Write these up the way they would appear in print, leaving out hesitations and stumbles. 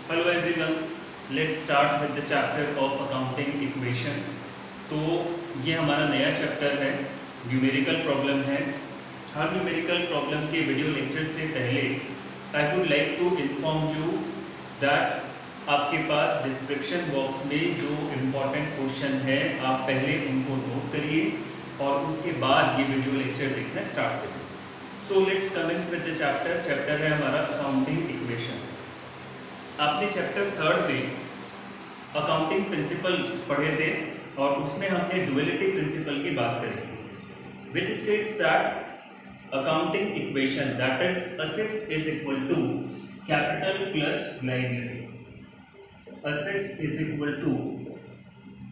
Hello everyone, let's start with the chapter of accounting equation. तो ये हमारा नया चैप्टर है, न्यूमेरिकल प्रॉब्लम है। हर न्यूमेरिकल प्रॉब्लम के वीडियो लेक्चर से पहले I would like to inform you that आपके पास डिस्क्रिप्शन बॉक्स में जो इम्पोर्टेंट क्वेश्चन है आप पहले उनको नोट करिए और उसके बाद ये वीडियो लेक्चर देखना स्टार्ट करिए। So let's commence with the chapter. Chapter है हमारा अकाउंटिंग इक्वेशन। आपने चैप्टर 3 में अकाउंटिंग प्रिंसिपल्स पढ़े थे और उसमें हमने डुअलिटी प्रिंसिपल की बात करी, which states that accounting equation that is assets is equal to capital plus liability. Assets is equal to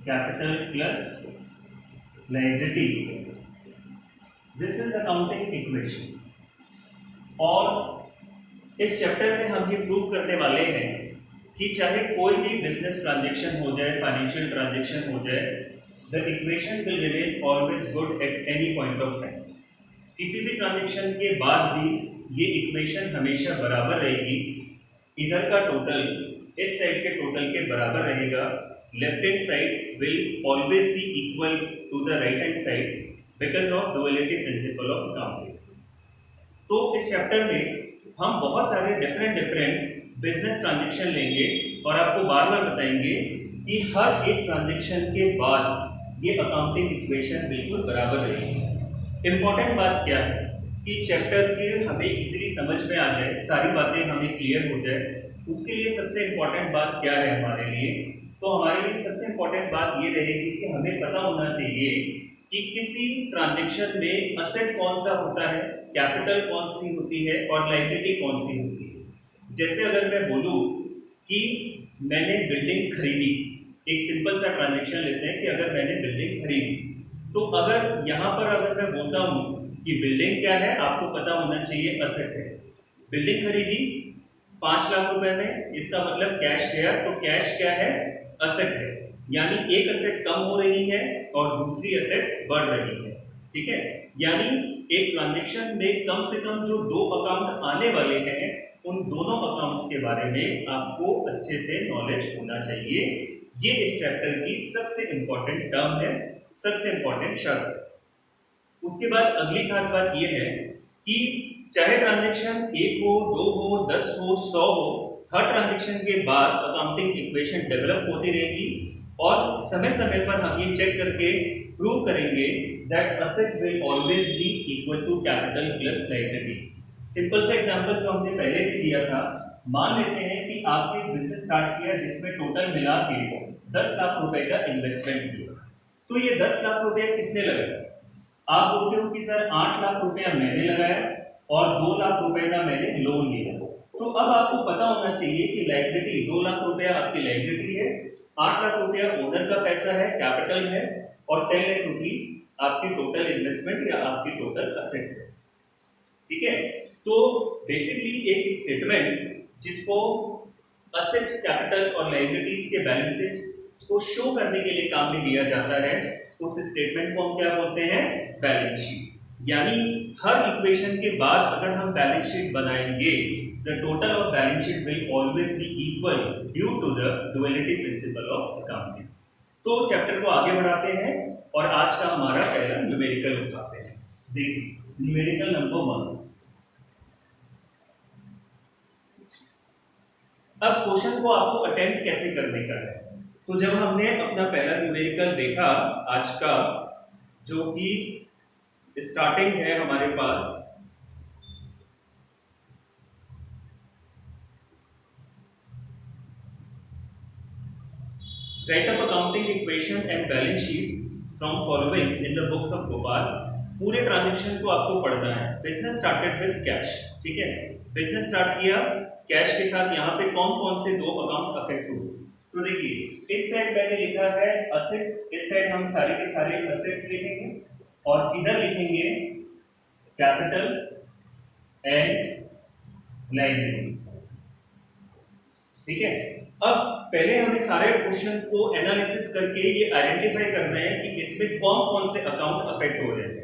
capital plus liability, this is accounting equation. और इस चैप्टर में हम ये प्रूव करने वाले हैं कि चाहे कोई भी बिजनेस ट्रांजैक्शन हो जाए, फाइनेंशियल ट्रांजैक्शन हो जाए, the equation will remain always good at any point of time. किसी भी ट्रांजैक्शन के बाद भी ये इक्वेशन हमेशा बराबर रहेगी। इधर का टोटल इस साइड के टोटल के बराबर रहेगा। Left hand side will always be equal to the right hand side because of duality principle of accounting. तो इस चैप्टर में हम बहुत सारे डिफरेंट बिजनेस ट्रांजैक्शन लेंगे और आपको बार बार बताएंगे कि हर एक ट्रांजैक्शन के बाद ये अकाउंटिंग इक्वेशन बिल्कुल बराबर रहेगी। इंपॉर्टेंट बात क्या है कि चैप्टर के हमें इजीली समझ में आ जाए, सारी बातें हमें क्लियर हो जाए, उसके लिए सबसे इम्पोर्टेंट बात क्या है हमारे लिए? तो हमारे लिए सबसे इम्पोर्टेंट बात ये रहेगी कि हमें पता होना चाहिए कि किसी ट्रांजैक्शन में असेट कौन सा होता है, कैपिटल कौन सी होती है और लायबिलिटी कौन सी होती है। जैसे अगर मैं बोलूँ कि मैंने बिल्डिंग खरीदी, एक सिंपल सा ट्रांजैक्शन लेते हैं कि अगर मैंने बिल्डिंग खरीदी, तो अगर यहाँ पर अगर मैं बोलता हूँ कि बिल्डिंग क्या है, आपको पता होना चाहिए असेट है। बिल्डिंग खरीदी 5 लाख रुपए में, इसका मतलब कैश गया, तो कैश क्या है? असेट है। यानी एक असेट कम हो रही है और दूसरी असेट बढ़ रही है। ठीक है, यानी एक ट्रांजैक्शन में कम से कम जो 2 अकाउंट आने वाले हैं, उन दोनों अकाउंट्स के बारे में आपको अच्छे से नॉलेज होना चाहिए। ये इस चैप्टर की सबसे इंपॉर्टेंट टर्म है, सबसे इंपॉर्टेंट शर्त है। उसके बाद अगली खास बात यह है कि चाहे ट्रांजैक्शन 1 हो, 2 हो, 10 हो, 100 हो, हर ट्रांजैक्शन के बाद अकाउंटिंग इक्वेशन डेवलप होती रहेगी और समय समय पर हम ये चेक करके प्रूव करेंगे that assets will always be equal to capital plus liability. Simple सा एग्जांपल जो हमने पहले भी दिया था, मान लेते हैं कि आपने एक बिजनेस स्टार्ट किया जिसमें टोटल मिला के 10 लाख रुपए का इन्वेस्टमेंट किया। तो ये 10 लाख रुपए किसने लगाया? आप बोलते हो कि सर 8 लाख रुपया मैंने लगाया और 2 लाख रुपए का मैंने लोन लिया। तो अब आपको पता होना चाहिए कि लायबिलिटी 2 लाख रुपया आपकी लायबिलिटी है, 8 लाख रुपया ओनर का पैसा है, कैपिटल है, और 10 लाख रुपीस आपकी टोटल इन्वेस्टमेंट या आपकी टोटल असेट्स है। ठीक है, तो बेसिकली एक स्टेटमेंट जिसको असेट्स, कैपिटल और लायबिलिटीज के बैलेंसेस को शो करने के लिए काम में लिया जाता है, उस स्टेटमेंट को हम क्या बोलते हैं? Balance sheet. यानी हर इक्वेशन के बाद अगर हम बैलेंस शीट बनाएंगे, the total of balance sheet will always be equal due to the duality principle of accounting. तो चैप्टर को आगे बढ़ाते हैं और आज का हमारा पहला न्यूमेरिकल उठाते हैं। देखिए, न्यूमेरिकल नंबर 1। अब क्वेश्चन को आपको अटेम्प्ट कैसे करने का है? तो जब हमने अपना पहला न्यूमेरिकल देखा आज का, जो कि स्टार्टिंग है हमारे पास, write up accounting equation and balance sheet from following in the books of Gopal. पूरे ट्रांजैक्शन को आपको पढ़ना है। Business started with cash. ठीक है, बिजनेस स्टार्ट किया कैश के साथ। यहाँ पे कौन कौन से 2 अकाउंट अफेक्ट हुए? तो देखिए, इस साइड मैंने लिखा है असेट्स, इस साइड हम सारे के सारे असेट्स लिखेंगे और इधर लिखेंगे कैपिटल एंड लायबिलिटीज। ठीक है, अब पहले हमें सारे क्वेश्चन को एनालिसिस करके ये आइडेंटिफाई करना है कि इसमें कौन कौन से अकाउंट अफेक्ट हो रहे हैं।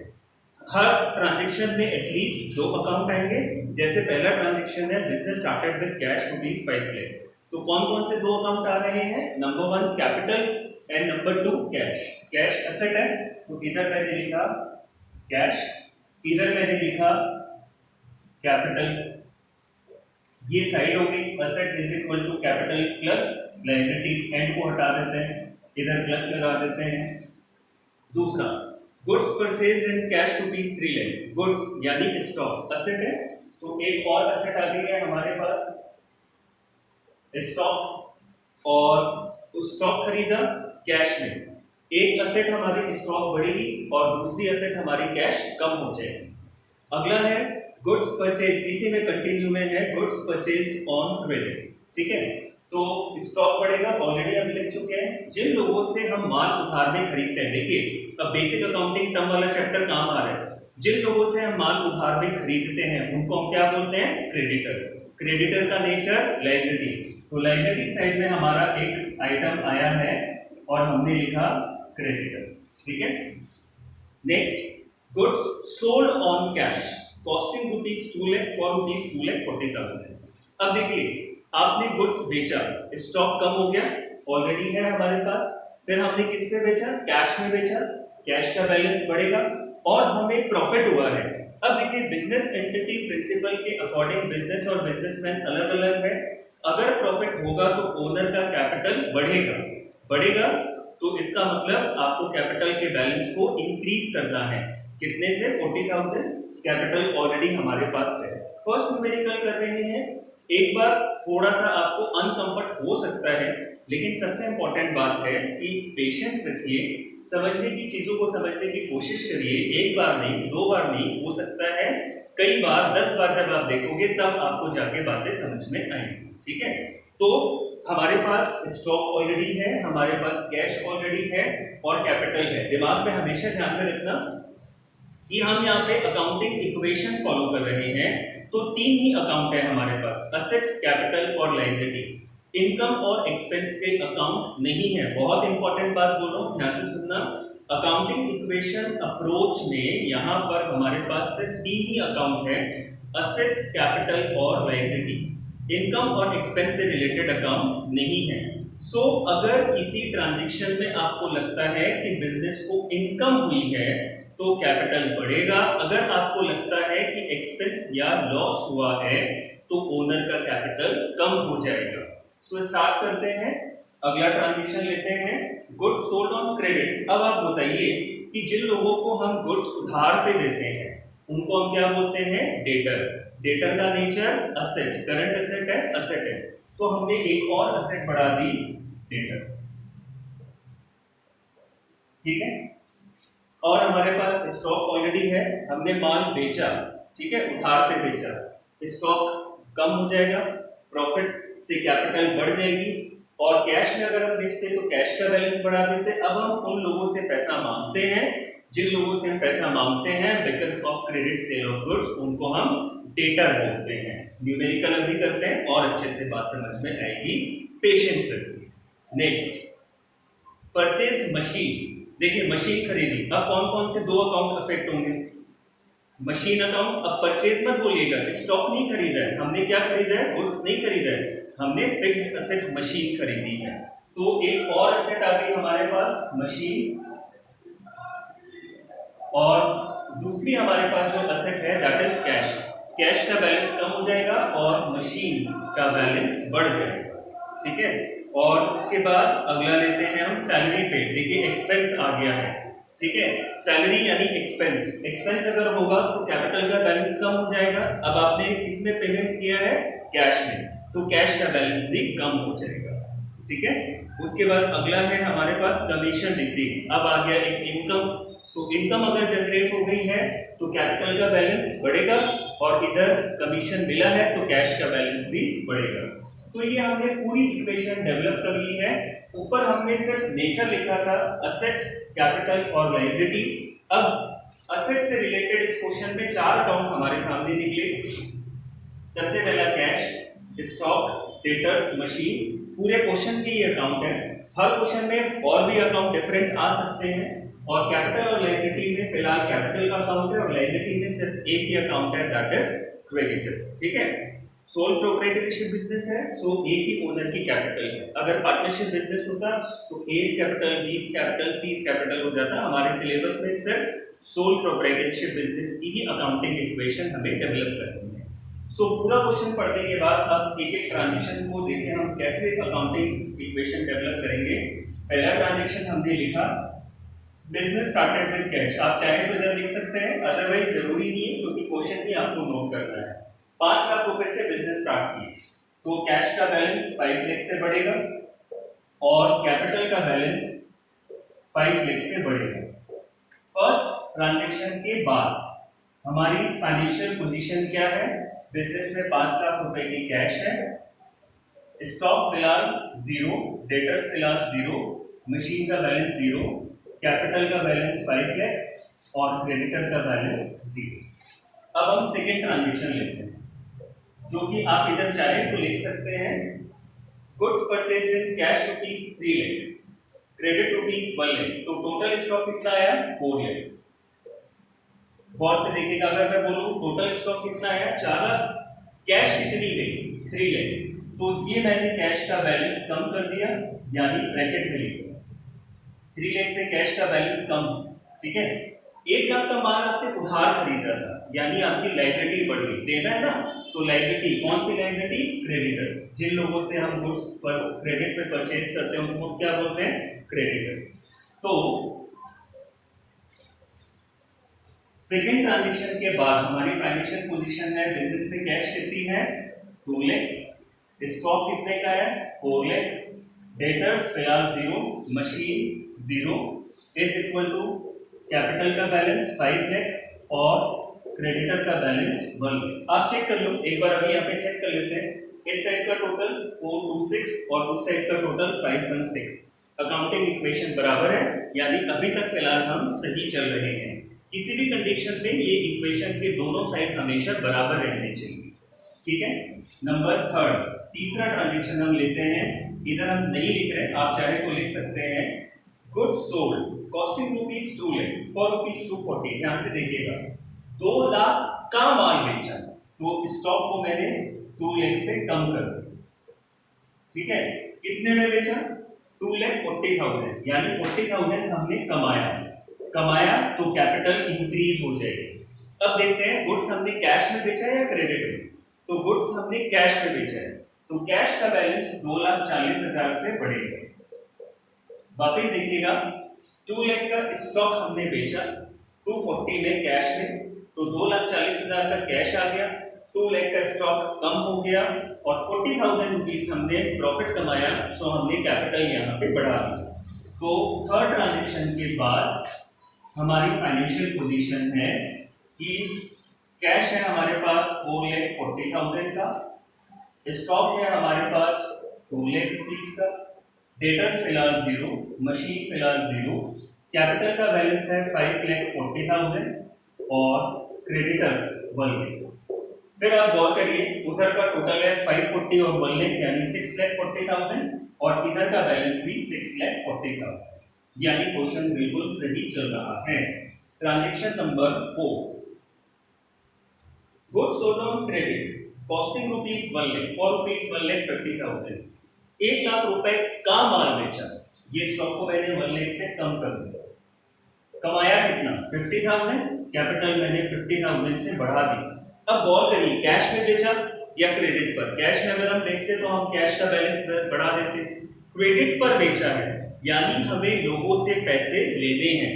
हर ट्रांजैक्शन में एटलीस्ट 2 अकाउंट आएंगे। जैसे पहला ट्रांजैक्शन है business started with cash ₹5 lakh, तो कौन कौन से दो अकाउंट आ रहे हैं? Number 1 capital and number 2 cash. Cash asset है तो इधर मैंने लिखा कैश, इधर मैंने लिखा कैपिटल। ये साइड हो गई, asset is equal to capital plus liability, and को हटा देते हैं, इधर प्लस लगा देते हैं। दूसरा goods purchase in cash rupees 3 lakh. Goods यानी स्टॉक एसेट है, तो एक और एसेट आ गई है हमारे पास स्टॉक, और स्टॉक खरीदा कैश में। एक एसेट हमारी स्टॉक बढ़ेगी और दूसरी एसेट हमारी कैश कम हो जाएगी। अगला है गुड्स परचेज, इसी में कंटिन्यू में है गुड्स परचेज्ड ऑन क्रेडिट। ठीक है, तो स्टॉक बढ़ेगा, ऑलरेडी हम लिख चुके हैं। जिन लोगों से हम माल उधार में खरीदते हैं, देखिए अब बेसिक अकाउंटिंग टर्म वाला चैप्टर काम आ रहा है। जिन लोगों से हम माल उधार में खरीदते हैं उनको हम क्या बोलते हैं? क्रेडिटर। क्रेडिटर का नेचर लायबिलिटी, तो लायबिलिटी साइड में हमारा एक आइटम आया है और हमने लिखा क्रेडिटर्स। ठीक है, next goods sold on cash costing rupees 2 lakh for rupees 2,40,000। अब देखिए आपने गुड्स बेचा, स्टॉक कम हो गया, ऑलरेडी है हमारे पास, फिर हमने किस पे बेचा? कैश में बेचा, कैश का बैलेंस बढ़ेगा और हमें प्रॉफिट हुआ है। अब देखिए बिजनेस एंटिटी प्रिंसिपल के अकॉर्डिंग बिजनेस और बिजनेसमैन अलग अलग है। अगर प्रॉफिट होगा तो ओनर का कैपिटल बढ़ेगा तो इसका मतलब आपको कैपिटल के बैलेंस को इंक्रीज करना है। कितने से? 40,000। कैपिटल ऑलरेडी हमारे पास है। फर्स्ट न्यूमेरिकल कर रहे हैं, एक बार थोड़ा सा आपको अनकंफर्ट हो सकता है, लेकिन सबसे इंपॉर्टेंट बात है कि पेशेंस रखिए, समझने की चीजों को समझने की कोशिश करिए। एक बार नहीं, दो बार नहीं, हो सकता है कई बार, 10 बार जब आप देखोगे तब आपको जाके बातें समझ में आएंगी। ठीक है, तो हमारे पास स्टॉक ऑलरेडी है, हमारे पास कैश ऑलरेडी है और कैपिटल है। दिमाग में हमेशा ध्यान में रखना कि हम यहाँ पे अकाउंटिंग इक्वेशन फॉलो कर रहे हैं, तो 3 ही अकाउंट है हमारे पास, असेट्स, कैपिटल और लायबिलिटी। इनकम और एक्सपेंस के अकाउंट नहीं है। बहुत इंपॉर्टेंट बात बोलो, ध्यान से सुनना। अकाउंटिंग इक्वेशन अप्रोच में यहाँ पर हमारे पास सिर्फ 3 ही अकाउंट है, असेट्स, कैपिटल और लायबिलिटी। इनकम और एक्सपेंस से रिलेटेड अकाउंट नहीं है। सो अगर किसी ट्रांजैक्शन में आपको लगता है कि बिजनेस को इनकम हुई है तो कैपिटल बढ़ेगा, अगर आपको लगता है कि एक्सपेंस या लॉस हुआ है तो ओनर का कैपिटल कम हो जाएगा। सो स्टार्ट करते हैं, अगला ट्रांजैक्शन लेते हैं, गुड्स सोल्ड ऑन क्रेडिट। अब आप बताइए कि जिन लोगों को हम गुड्स उधार पे देते हैं उनको हम क्या बोलते हैं? डेटर। डेटर का नेचर असेट, करंट असेट है, असेट है, तो हमने एक और असेट बढ़ा दी, डेटर। ठीक है, और हमारे पास स्टॉक ऑलरेडी है, हमने माल बेचा, ठीक है, उधार पे बेचा, स्टॉक कम हो जाएगा, प्रॉफिट से कैपिटल बढ़ जाएगी, और कैश में अगर हम बेचते तो कैश का बैलेंस बढ़ा देते। अब हम उन लोगों से पैसा मांगते हैं जिन लोगों से हम पैसा मांगते हैं because of credit sale of goods, उनको हम डेटर बोलते हैं। न्यूमेरिकल अभी करते हैं और अच्छे से बात समझ में आएगी, पेशेंस रखिए। Next purchase machine. देखिए मशीन खरीदी, अब कौन कौन से 2 अकाउंट अफेक्ट होंगे? Machine account. अब परचेज मत बोलिएगा, स्टॉक नहीं खरीदा है, हमने क्या खरीदा है? गुड्स नहीं खरीदा है, हमने फिक्स्ड असेट मशीन खरीदी है। तो एक और असेट आ गई हमारे पास, मशीन, और दूसरी हमारे पास जो असेट है दैट इज कैश। कैश का बैलेंस कम हो जाएगा और मशीन का बैलेंस बढ़ जाएगा। ठीक है, और इसके बाद अगला लेते हैं हम सैलरी पेड। देखिए एक्सपेंस आ गया है, ठीक है, सैलरी यानी एक्सपेंस। एक्सपेंस अगर होगा तो कैपिटल का बैलेंस कम हो जाएगा। अब आपने किसमें पेमेंट किया है? कैश में, तो कैश का बैलेंस भी कम हो जाएगा। ठीक है, उसके बाद अगला है हमारे पास कमीशन रिसीव। अब आ गया एक इनकम, तो इनकम अगर जनरेट हो गई है तो कैपिटल का बैलेंस बढ़ेगा और इधर कमीशन मिला है तो कैश का बैलेंस भी बढ़ेगा। तो ये हमने पूरी इक्वेशन डेवलप कर ली है। ऊपर हमने सिर्फ नेचर लिखा था, असेट, कैपिटल और लायबिलिटी। अब असेट से रिलेटेड इस क्वेश्चन में 4 अकाउंट हमारे सामने निकले। सबसे पहला कैश, स्टॉक, डेटर्स, मशीन। पूरे क्वेश्चन के ये अकाउंट है। हर क्वेश्चन में और भी अकाउंट डिफरेंट आ सकते हैं, और कैपिटल और लायबिलिटी में फिलहाल कैपिटल का अकाउंट है और लायबिलिटी में सिर्फ एक ही अकाउंट है दैट इज क्रेडिटर। ठीक है, सोल प्रोप्राइटरशिप बिजनेस है, सो एक ही ओनर की कैपिटल है। अगर पार्टनरशिप बिजनेस होता तो ए's capital, b's capital, c's capital हो जाता। हमारे सिलेबस में सिर्फ सोल प्रोप्राइटरशिप बिजनेस की ही अकाउंटिंग इक्वेशन हमें डेवलप करनी है। सो पूरा क्वेश्चन पढ़ने के बाद अब एक एक ट्रांजेक्शन को देखें हम कैसे अकाउंटिंग इक्वेशन डेवलप करेंगे। पहला ट्रांजेक्शन हमने लिखा बिजनेस स्टार्टेड विद कैश। आप चाहे तो इधर लिख सकते हैं, अदरवाइज जरूरी नहीं है क्योंकि क्वेश्चन ही आपको नोट करना है। 5 लाख रुपए से बिजनेस स्टार्ट किए तो कैश का बैलेंस 5 लाख से बढ़ेगा और कैपिटल का बैलेंस 5 लाख से बढ़ेगा। फर्स्ट ट्रांजैक्शन के बाद हमारी फाइनेंशियल पोजीशन क्या है? बिजनेस में 5 लाख रुपए की कैश है, स्टॉक फिलहाल 0, डेटर्स फिलहाल 0, मशीन का बैलेंस 0, कैपिटल का बैलेंस 5 लाख और क्रेडिटर का बैलेंस 0। अब हम सेकेंड ट्रांजैक्शन लेते हैं जो कि आप इधर चाहे तो लिख सकते हैं goods purchase in cash rupees 3 lakh, credit rupees 1 lakh, तो टोटल स्टॉक कितना आया 4 लाख। गौर से देखिएगा, अगर मैं बोलूं टोटल स्टॉक कितना आया 4 लाख, कैश कितनी गई 3 लाख, तो ये मैंने कैश का बैलेंस कम कर दिया, यानी ब्रैकेट में लिख दिया 3 लाख से कैश का बैलेंस कम। ठीक है, 1 लाख का माल आपने उधार खरीदा था, यानी आपकी लायबिलिटी बढ़ गई, देना है ना, तो लायबिलिटी कौन सी लायबिलिटी? क्रेडिटर्स। जिन लोगों से हम गुड्स पर क्रेडिट पे परचेज करते हैं उनको क्या बोलते हैं? क्रेडिटर। तो सेकेंड ट्रांजैक्शन के बाद हमारी फाइनेंशियल पोजीशन है बिजनेस में कैश कितनी है 2 लाख, स्टॉक कितने का है 4 लाख, डेटर्स फिलहाल 0, machine 0 is equal to capital का बैलेंस 5 लाख और क्रेडिटर का बैलेंस 1 लाख। आप चेक कर लो एक बार, अभी यहाँ पे चेक कर लेते हैं। इस साइड का टोटल 426 और उस साइड का टोटल 516। अकाउंटिंग इक्वेशन बराबर है, यानी अभी तक फिलहाल हम सही चल रहे हैं। किसी भी कंडीशन में ये इक्वेशन के दोनों साइड हमेशा बराबर रहने चाहिए। ठीक है, नंबर थर्ड, तीसरा ट्रांजैक्शन हम लेते हैं। इधर हम नहीं लिख रहे, आप चाहे तो लिख सकते हैं goods sold costing rupees 2 lakh for rupees 240। ध्यान से देखिएगा, 2 लाख का माल बेचा तो स्टॉक को मैंने 2 लाख से कम कर दिया। ठीक है, कितने में बेचा 2,40,000, यानी 40,000 हमने कमाया तो कैपिटल इंक्रीज हो जाएगी। अब देखते हैं गुड्स हमने कैश में बेचा या क्रेडिट में, तो गुड्स हमने कैश में बेचा है तो कैश का बैलेंस 2,40,000 से बढ़ेगा। वापस देखिएगा 2 लाख का स्टॉक हमने बेचा 240 में कैश में, तो 2,40,000 का कैश आ गया, 2 लाख का स्टॉक कम हो गया और 40,000 रुपीज हमने प्रॉफिट कमाया, सो हमने कैपिटल यहाँ पे बढ़ा दिया। तो थर्ड ट्रांजैक्शन के बाद हमारी फाइनेंशियल पोजीशन है कि कैश है हमारे पास 4,40,000 का, स्टॉक है हमारे पास 2 लाख रुपीज का, डेटर्स फिलहाल 0, मशीन फिलहाल 0, कैपिटल का बैलेंस है 5,40,000 और क्रेडिटर 1 लाख। फिर आप गौर करिए, उधर का टोटल है 540 और 1 लाख, यानी 6,40,000 और इधर का बैलेंस भी 6,40,000, यानी क्वेश्चन बिल्कुल सही चल रहा है। Transaction number 4, goods sold on credit costing rupees 1 lakh for rupees 1,50,000। 1 lakh रुपए का माल बेचा, ये स्टॉक को मैंने 1 लाख से कम कर दिया, कमाया कितना 50,000, कैपिटल मैंने 50,000 से बढ़ा दिया। अब गौर करिए, कैश में बेचा या क्रेडिट पर? कैश में अगर हम बेचते तो हम कैश का बैलेंस बढ़ा देते, क्रेडिट पर बेचा है यानी हमें लोगों से पैसे लेने हैं,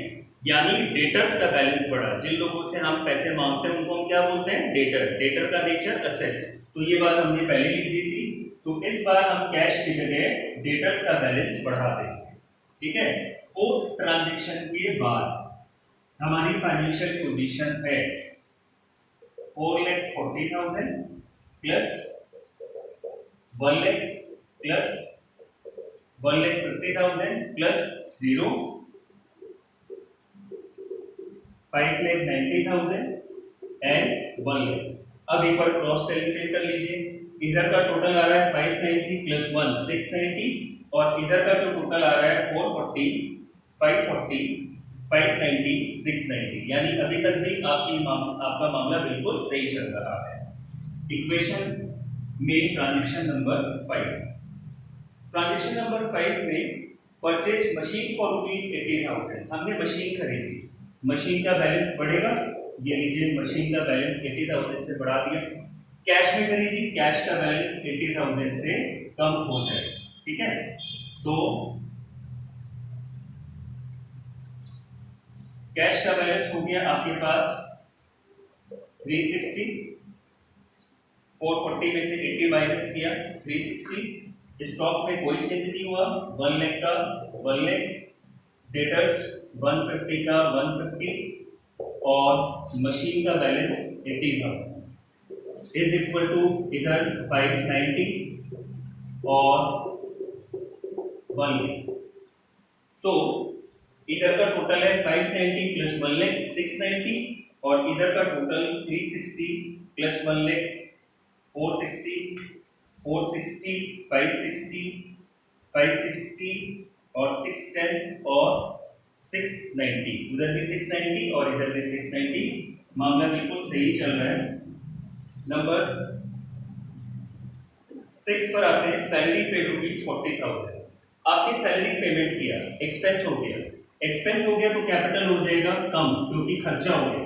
यानी डेटर्स का बैलेंस बढ़ा। जिन लोगों से हम पैसे मांगते हैं उनको हम क्या बोलते हैं? डेटर। डेटर का नेचर असेट, तो ये बात हमने पहले लिख दी थी, तो इस बार हम कैश की जगह डेटर्स का बैलेंस बढ़ा देंगे। ठीक है, फोर्थ ट्रांजैक्शन के बाद हमारी फाइनेंशियल पोजीशन है 4,40,000 plus 1 lakh plus 1,50,000 plus 0, 5,90,000 and 1 lakh. अब एक बार क्रॉस कैलकुलेट कर लीजिए, इधर का टोटल आ रहा है 590 प्लस 1 690 और इधर का जो टोटल आ रहा है 440 540 590 690, यानी अभी तक भी आपका मामला बिल्कुल सही चल रहा है। इक्वेशन में ट्रांजेक्शन नंबर 5। ट्रांजेक्शन नंबर 5 में परचेज मशीन फॉर ₹80,000, हमने मशीन खरीदी, मशीन का बैलेंस बढ़ेगा, ये लीजिए मशीन का बैलेंस 80,000 से बढ़ा दिया। कैश में खरीदी, कैश का बैलेंस 80,000 से कम हो जाए, ठीक है। तो कैश का बैलेंस हो गया आपके पास 360, 440 में से 80 माइनस किया 360। स्टॉक में कोई चेंज नहीं हुआ, 1 लाख का 1 लाख, डेटर्स 150 का 150 और मशीन का बैलेंस 80,000 इज इक्वल टू इधर 590 और 1 लाख। तो इधर का टोटल है 590 प्लस 1 लाख 690 और इधर का टोटल 360 प्लस 1 लाख 460, 460, 560, 560 और 610 और 690, उधर भी 690 और इधर भी 690। मामला बिल्कुल सही चल रहा है। नंबर 6 पर आते हैं। सैलरी पेड ₹40,000, आपने सैलरी पेमेंट किया, एक्सपेंस हो गया, एक्सपेंस हो गया तो कैपिटल हो जाएगा कम क्योंकि खर्चा हो गया।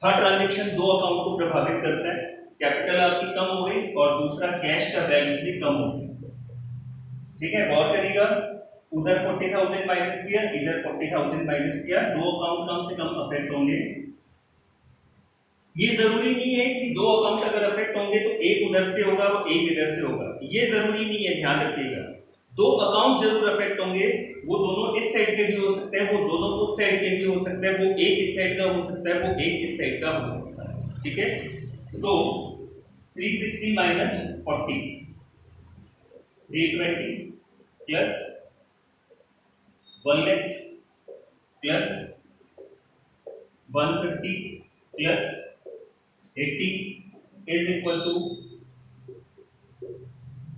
हर ट्रांजेक्शन दो अकाउंट को प्रभावित करता है, कैपिटल आपकी कम हो गई और दूसरा कैश का बैलेंस भी कम हो गया, ठीक है। गौर करिएगा, उधर 40,000 माइनस किया, इधर 40,000 माइनस किया, दो अकाउंट कम से कम अफेक्ट होंगे। ये जरूरी नहीं है कि दो अकाउंट अगर अफेक्ट होंगे तो एक उधर से होगा और एक इधर से होगा, ये जरूरी नहीं है, ध्यान रखिएगा। दो अकाउंट जरूर अफेक्ट होंगे, वो दोनों इस साइड के भी हो सकते हैं, वो दोनों उस साइड के भी हो सकते हैं, वो एक इस साइड का हो सकता है, वो एक इस साइड का हो सकता है, ठीक है। तो 360 minus 40, 320 plus 1 lakh plus 150 plus 80 is equal to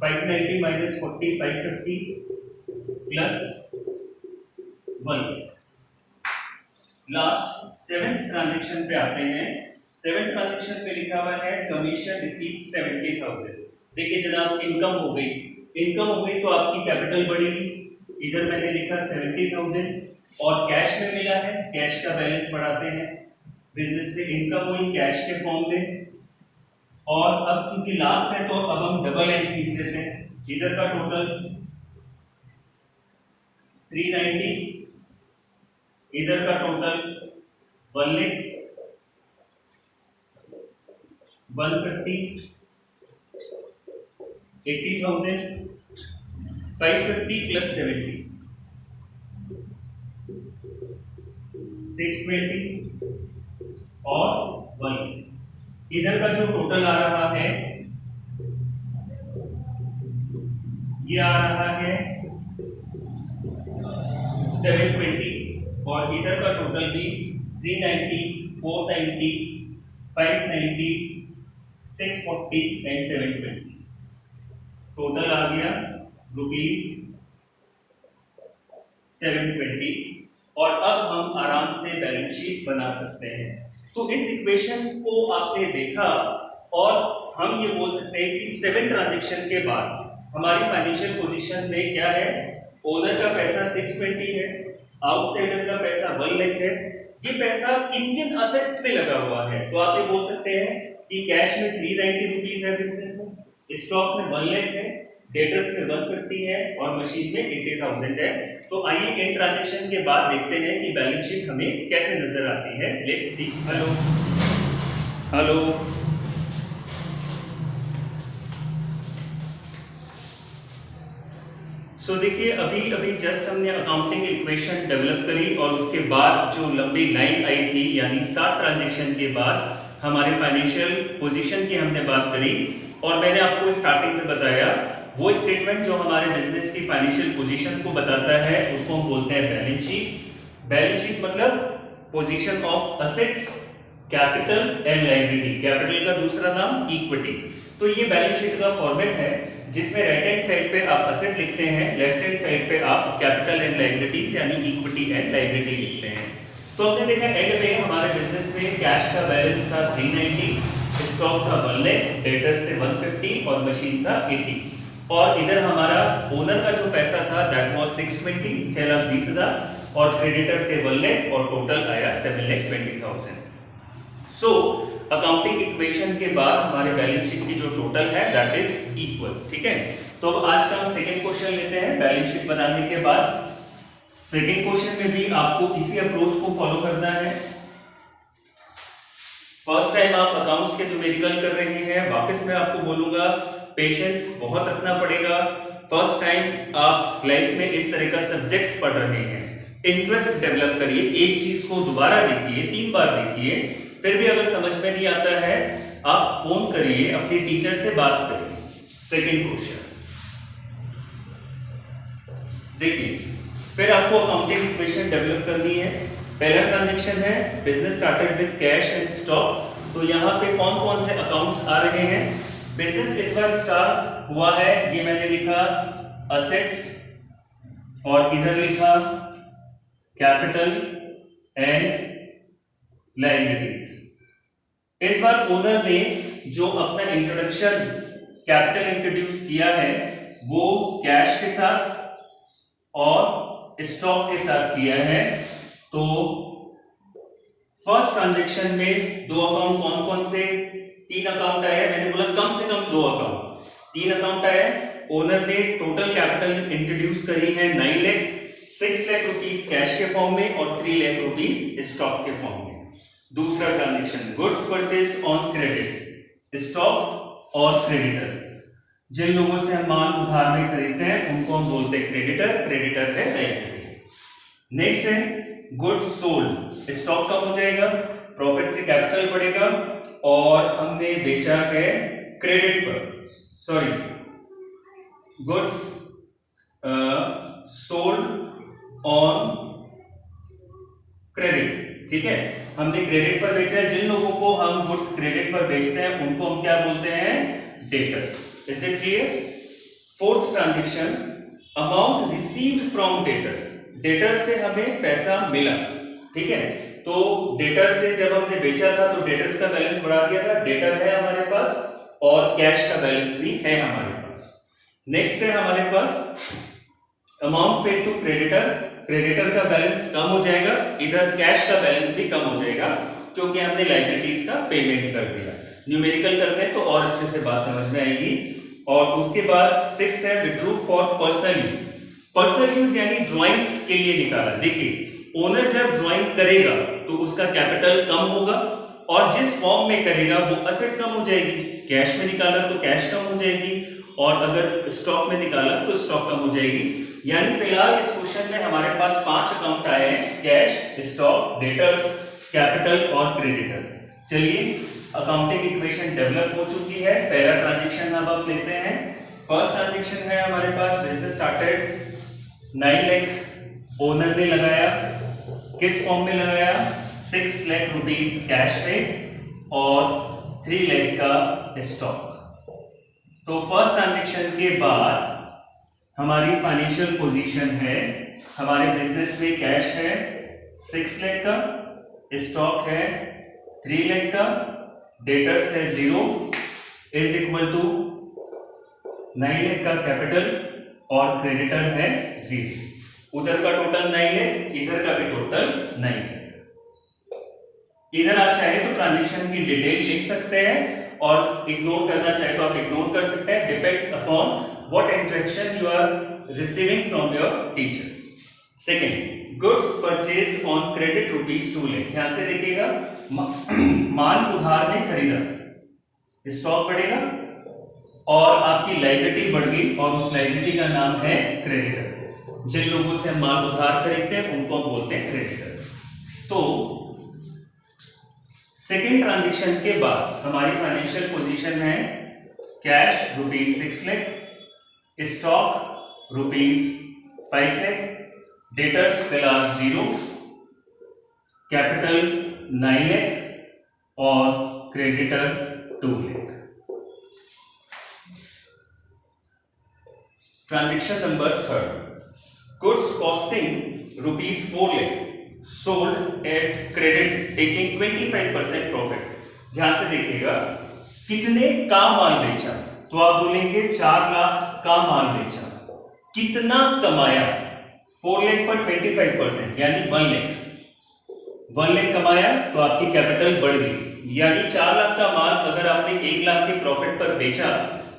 590 minus 40 550 plus 1। Last 7th transaction पे आते हैं। 7th ट्रांजेक्शन पे लिखा हुआ है कमीशन रिसीव 70,000। देखिए जनाब, इनकम हो गई, इनकम हो गई तो आपकी कैपिटल बढ़ेगी, इधर मैंने लिखा 70,000 और कैश में मिला है, कैश का बैलेंस बढ़ाते हैं। बिजनेस में इनकम हुई कैश के फॉर्म में, और अब चूंकि लास्ट है तो अब हम डबल एंड खींच देते हैं। इधर का टोटल 390, इधर का टोटल 1 लाख 150 80,000 550 प्लस 70 620 और 1। इधर का जो टोटल आ रहा है ये आ रहा है 720 और इधर का टोटल भी 390 490 590 640 एंड 720। टोटल आ गया ₹720 और अब हम आराम से बैलेंस शीट बना सकते हैं। तो इस इक्वेशन को आपने देखा और हम ये बोल सकते हैं कि 7 ट्रांजेक्शन के बाद हमारी फाइनेंशियल पोजीशन में क्या है, ओनर का पैसा 620 है, आउटसाइडर का पैसा 1 लाख है। ये पैसा किन किन असेट्स पे लगा हुआ है, तो आप ये बोल सकते हैं कि कैश में 390 रुपीज है बिजनेस में, स्टॉक में 1 लाख है, डेटर्स में 150 है और मशीन में 80,000 है। तो आइए इन ट्रांजेक्शन के बाद देखते हैं कि बैलेंस शीट हमें कैसे नजर आती है। Let's see. हेलो सो देखिए, अभी जस्ट हमने अकाउंटिंग इक्वेशन डेवलप करी और उसके बाद जो लंबी लाइन आई थी, यानी 7 ट्रांजेक्शन के बाद हमारे फाइनेंशियल पोजीशन की हमने बात करी और मैंने आपको स्टार्टिंग में बताया वो स्टेटमेंट जो हमारे बिजनेस की फाइनेंशियल पोजीशन को बताता है उसको हम बोलते हैं बैलेंस शीट। बैलेंस शीट मतलब position of assets, capital and liability. Capital का दूसरा नाम इक्विटी। तो ये बैलेंस शीट का फॉर्मेट है जिसमें राइट हैंड साइड पे आप असेट लिखते हैं, लेफ्ट हैंड साइड पे आप कैपिटल एंड लायबिलिटीज यानी इक्विटी एंड लायबिलिटी लिखते हैं। तो हमने देखा एंड पे हमारे बिजनेस में कैश का बैलेंस था 390, स्टॉक था 1 लाख, डेटर्स थे 150 और मशीन था 80। और इधर हमारा ओनर का जो पैसा था दैट वाज 620, 6,20,000 और क्रेडिटर थे 1 लाख और टोटल आया 7,20,000। सो अकाउंटिंग इक्वेशन के बाद हमारे बैलेंस शीट की जो टोटल है दैट इज इक्वल। ठीक है, तो अब आज का हम सेकंड क्वेश्चन लेते हैं। बैलेंस शीट बनाने के बाद सेकंड क्वेश्चन में भी आपको इसी अप्रोच को फॉलो करना है। फर्स्ट टाइम आप अकाउंट्स के न्यूमेरिकल कर रहे हैं, वापस मैं आपको बोलूंगा पेशेंस बहुत रखना पड़ेगा। फर्स्ट टाइम आप लाइफ में इस तरह का सब्जेक्ट पढ़ रहे हैं, इंटरेस्ट डेवलप करिए, एक चीज को दोबारा देखिए, 3 बार देखिए, फिर भी अगर समझ में नहीं आता है आप फोन करिए, अपनी टीचर से बात करिए। सेकंड क्वेश्चन देखिए, फिर आपको अकाउंटिंग इक्वेशन डेवलप करनी है। पहला ट्रांजैक्शन है business started with cash and stock. तो यहाँ पे कौन कौन से अकाउंट्स आ रहे हैं? बिजनेस इस बार स्टार्ट हुआ है, ये मैंने लिखा असेट्स और इधर लिखा कैपिटल एंड लायबिलिटीज। इस बार ओनर ने जो अपना इंट्रोडक्शन कैपिटल इंट्रोड्यूस किया है वो कैश के साथ और स्टॉक के साथ किया है। तो फर्स्ट ट्रांजैक्शन में 2 अकाउंट कौन कौन से? 3 अकाउंट आए, मैंने बोला कम से कम 2 अकाउंट, 3 अकाउंट आए। ओनर ने टोटल कैपिटल इंट्रोड्यूस करी है 9 लाख, 6 लाख रुपीस कैश के फॉर्म में और 3 लाख रुपीस स्टॉक के फॉर्म में। दूसरा transaction goods purchased on credit, stock और क्रेडिटर। जिन लोगों से हम माल उधार में खरीदते हैं उनको हम बोलते हैं क्रेडिटर, क्रेडिटर है लायबिलिटी। नेक्स्ट है गुड्स सोल्ड, स्टॉक कम हो जाएगा, प्रॉफिट से कैपिटल बढ़ेगा और हमने बेचा है क्रेडिट पर, sorry goods sold on credit. ठीक है, हमने क्रेडिट पर बेचा है। जिन लोगों को हम गुड्स क्रेडिट पर बेचते हैं उनको हम क्या बोलते हैं? Debtors. Is it clear? Fourth transaction amount received from debtor, debtor से हमें पैसा मिला। ठीक है, तो डेटर से जब हमने बेचा था तो डेटर्स का बैलेंस बढ़ा दिया था, डेटर है हमारे पास और कैश का बैलेंस भी है हमारे पास। नेक्स्ट है हमारे पास amount paid to creditor, creditor का बैलेंस कम हो जाएगा, इधर कैश का बैलेंस भी कम हो जाएगा क्योंकि हमने लायबिलिटीज का पेमेंट कर दिया। न्यूमेरिकल करते हैं तो और अच्छे से बात समझ में आएगी। और उसके बाद सिक्स्थ है withdrew for personal use. Personal use यानी ड्राइंग्स के लिए निकाला। देखिए ओनर जब ड्राइंग करेगा तो उसका कैपिटल कम होगा और जिस फॉर्म में करेगा वो असेट कम हो जाएगी। कैश में निकाला तो कैश कम हो जाएगी और अगर स्टॉक में निकाला तो स्टॉक कम हो जाएगी। यानी फिलहाल इस क्वेश्चन में हमारे पास 5 अकाउंट आए हैं, कैश, स्टॉक, डेटर्स, कैपिटल और क्रेडिटर। चलिए अकाउंटिंग इक्वेशन डेवलप हो चुकी है। पहला ट्रांजैक्शन अब हम लेते हैं। फर्स्ट ट्रांजैक्शन है हमारे पास बिजनेस स्टार्टेड 9 लाख ओनर ने लगाया, किस फॉर्म में लगाया? 6 लाख रुपीस कैश में और 3 लाख का स्टॉक। तो फर्स्ट ट्रांजैक्शन के बाद हमारी फाइनेंशियल पोजीशन है, हमारे बिजनेस में कैश है 6 लाख का, स्टॉक है 3 लाख का, डेटर्स है 0 इज इक्वल टू 9 लाख का कैपिटल और क्रेडिटर है 0। उधर का टोटल 9 लाख, इधर का भी टोटल 9 लाख। इधर आप चाहे तो ट्रांजैक्शन की डिटेल लिख सकते हैं और इग्नोर करना चाहे तो आप इग्नोर कर सकते हैं, depends upon what instruction you are receiving from your teacher. Second goods purchased on credit rupees 2 lakh. ध्यान से देखिएगा, माल उधार में खरीदा, स्टॉक बढ़ेगा और आपकी लायबिलिटी बढ़ गई और उस लायबिलिटी का नाम है क्रेडिटर। जिन लोगों से हम माल उधार खरीदते हैं उनको हम बोलते हैं क्रेडिटर। तो सेकेंड ट्रांजैक्शन के बाद हमारी फाइनेंशियल पोजीशन है cash rupees 6 lakh, stock rupees 5 lakh, debtors फिलहाल 0, कैपिटल 9 लाख और creditor 2 lakh. Transaction number 3, goods costing rupees 4 lakh sold at credit taking 25% profit. ध्यान से देखिएगा, कितने का माल बेचा, तो आप बोलेंगे 4 लाख का माल बेचा। कितना कमाया, 4 लाख पर 25% यानी 1 लाख, 1 लाख कमाया तो आपकी कैपिटल बढ़ गई। यानी 4 लाख का माल अगर आपने 1 लाख के प्रॉफिट पर बेचा,